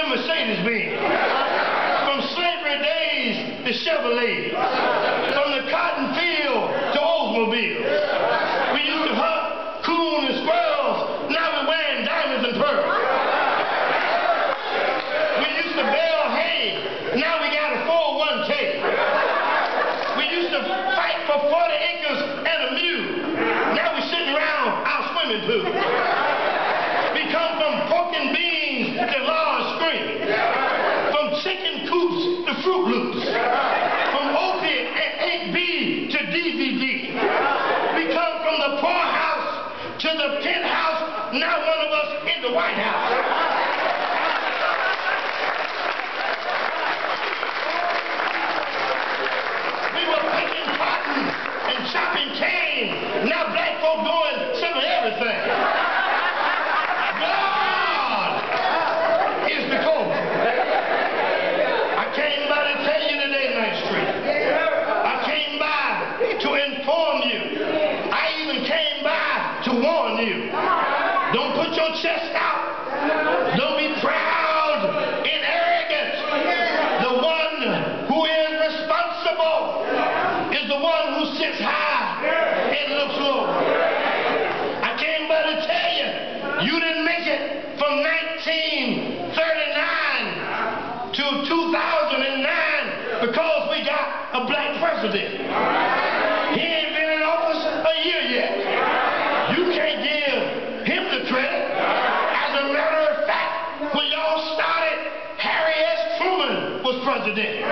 Mercedes-Benz. From slavery days to Chevrolet. From the cotton field to Oldsmobile. We used to hunt coon and squirrels. Now we're wearing diamonds and pearls. We used to bale hay. Now we got a 401k. We used to fight for 40 acres and a mule. Now we're sitting around our swimming pool. We come from pork and beans to large screens. From chicken coops to Fruit Loops. From opiate and 8B to DVD. We come from the poorhouse to the penthouse. Now one of us in the White House. We were picking cotton and chopping cane. Now black folk doing some of everything. God is the culprit. I came by to tell you today, 9th Street. I came by to inform you. I even came by to warn you. Don't put your chest out. Don't be proud and arrogant. The one who is responsible is the one who sits high and looks low. I came by to tell you, you didn't make it from 1939 to 2009 because we got a black president. He ain't been in office a year yet. You can't give him the credit. As a matter of fact, when y'all started, Harry S. Truman was president.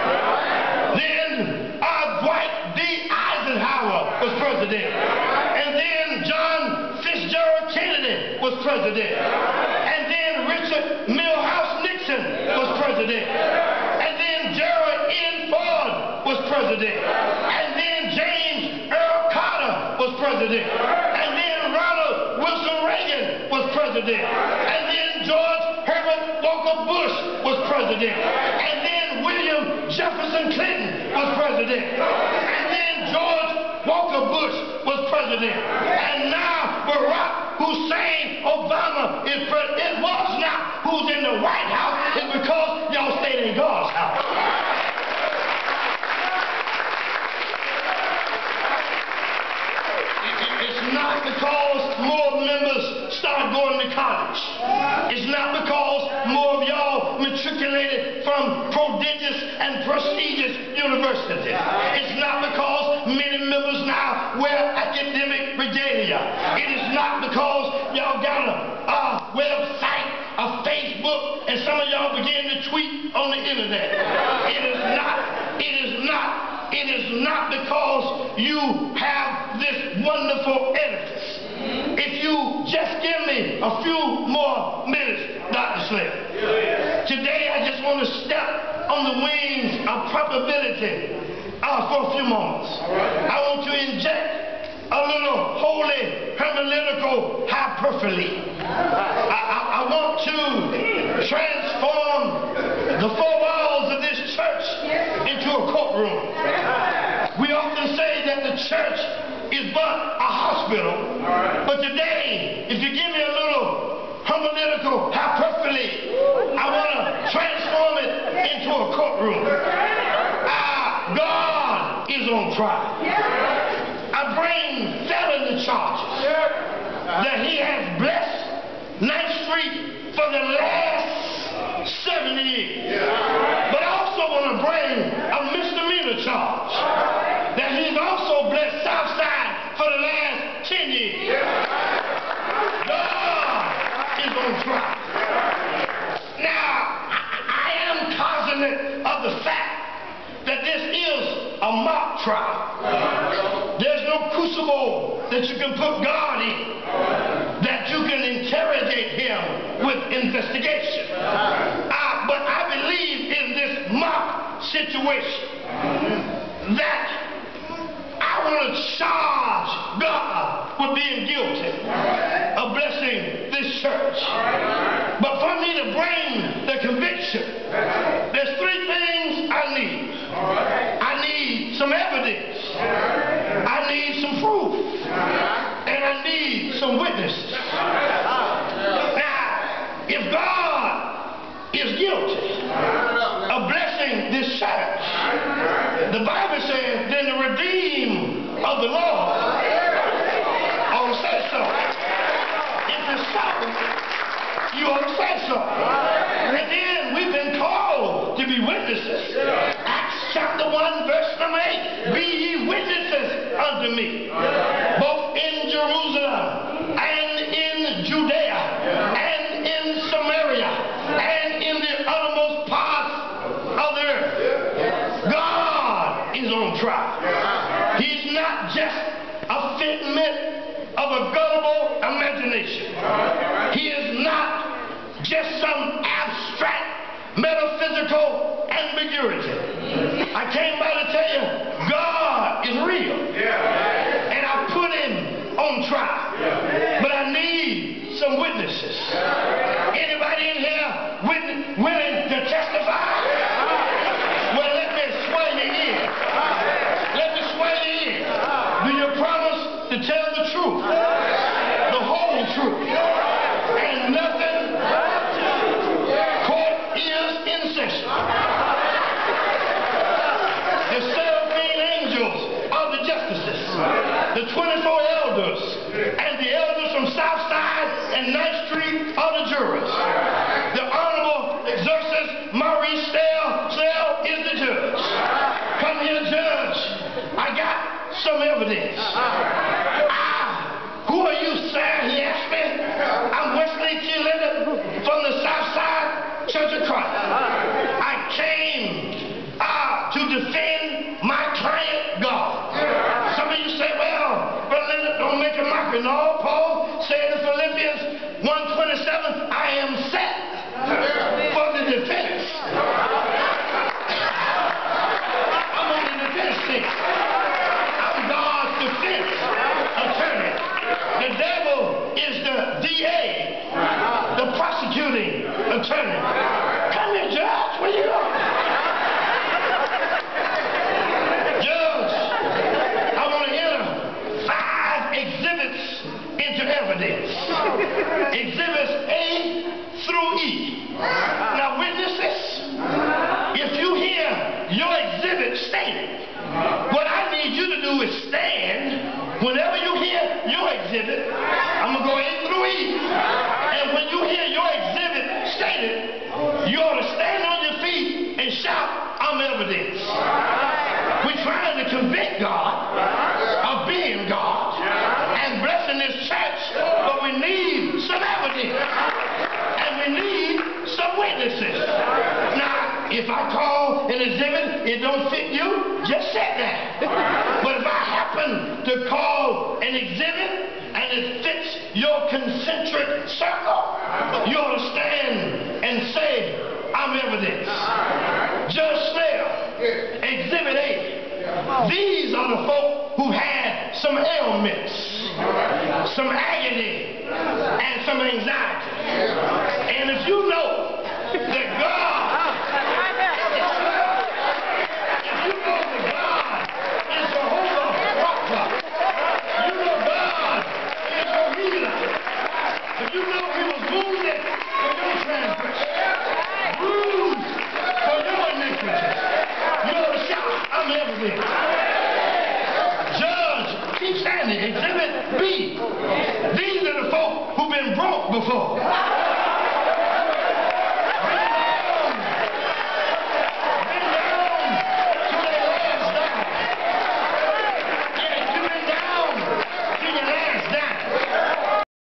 Then Dwight D. Eisenhower was president. And then John Fitzgerald Kennedy was president. And then Richard Milhouse Nixon was president. And then Gerald N. Ford was president. And then James Earl Carter was president. And then Ronald Wilson Reagan was president. And then George Herbert Walker Bush was president. And then William Jefferson Clinton was president. And then George Walker Bush was president. And now Barack Hussein Obama is president. It was not who's in the White House. It's because y'all stayed in God's house. It's not because more members start going to college. It's not because more of y'all matriculated from prodigious and prestigious universities. It's not because many members now wear academic regalia. It is not because y'all got a website, a Facebook, and some of y'all begin to tweet on the internet. It is not because you have this wonderful edifice. If you just give me a few more minutes, Dr. Slim. Today I just want to step on the wings of probability for a few moments. I want to inject a little holy hermeneutical hyperbole. I want to transform the four walls of this church into a courtroom. We often say that the church is but a hospital, but today, if you give me a little hermeneutical hyperbole, I want to transform it into a courtroom. God is on trial. I bring felony charges that he has blessed 9th Street for the last 70 years. But I also want to bring a misdemeanor charge that he's also blessed Southside for the last 10 years. God is on trial. Now, I am cognizant of the fact that this is a mock trial. There's no crucible that you can put God in, that you can interrogate him with investigation. But I believe in this mock situation that I want to charge God with being guilty of blessing this church. But for me to bring the conviction, there's three things I need. I need some evidence. I need some proof. And I need some witnesses. Now, if God is guilty, guilty of blessing this church. The Bible says, then the redeemed of the Lord ought to say so. If it's so, you ought to say so. And then we've been called to be witnesses. Acts chapter 1, verse number 8. Be ye witnesses unto me, both in Jerusalem and in Judea and in Samaria and in the uttermost parts of the earth. God is on trial. He's not just a figment of a gullible imagination. He is not just some abstract metaphysical ambiguity. I came by to tell you, God is real. And I put him on trial. But I need some witnesses. Anybody in here willing to testify? Well, let me swear you in. Let me swear you in. Do you promise to tell the truth? The whole truth. And nothing. Court is in session. The 17 angels are the justices. The 24 elders and the elders from Southside and 9th Street are the jurors. The Honorable Exorcist Maurice Sell is the judge. Come here, Judge. I got some evidence. Who are you, sir? He asked me. I'm Wesley T Leonard from the Southside Church of Christ. I came to defend my client, God. Some of you say, well, Brother Leonard, don't make a mockery. No, Paul said in Philippians 1:27, I am set for the defense. I'm on the defense team. I'm God's defense attorney. The devil is the DA, the prosecuting attorney. Come here, Judge. Where you going? Judge, I want to enter 5 exhibits into evidence. Exhibits A through E. Now, witnesses, if you hear your exhibit stated, what I need you to do is stand. Whenever you hear your exhibit, I'm going to go A through E. And when you hear your exhibit stated, you ought to stand on your feet and shout, I'm evidence. We're trying to convict God of being God and blessing this church, but we need some evidence. And we need some witnesses. Now, if I call an exhibit, it don't fit you, just sit there. But if I happen to call an exhibit and it fits your concentric circle, you ought to stand and say, I'm evidence. Judge Snell, Exhibit A. These are the folk who had some ailments, some agony, and some anxiety. And if you know that God, if you know that God is Jehovah Rapha, you know God is your healer. If you know he was wounded for your transgression, bruised for your iniquity, you ought to shout, I'm evidence. Judge, keep standing. Exhibit B. These are the folk who've been broke before.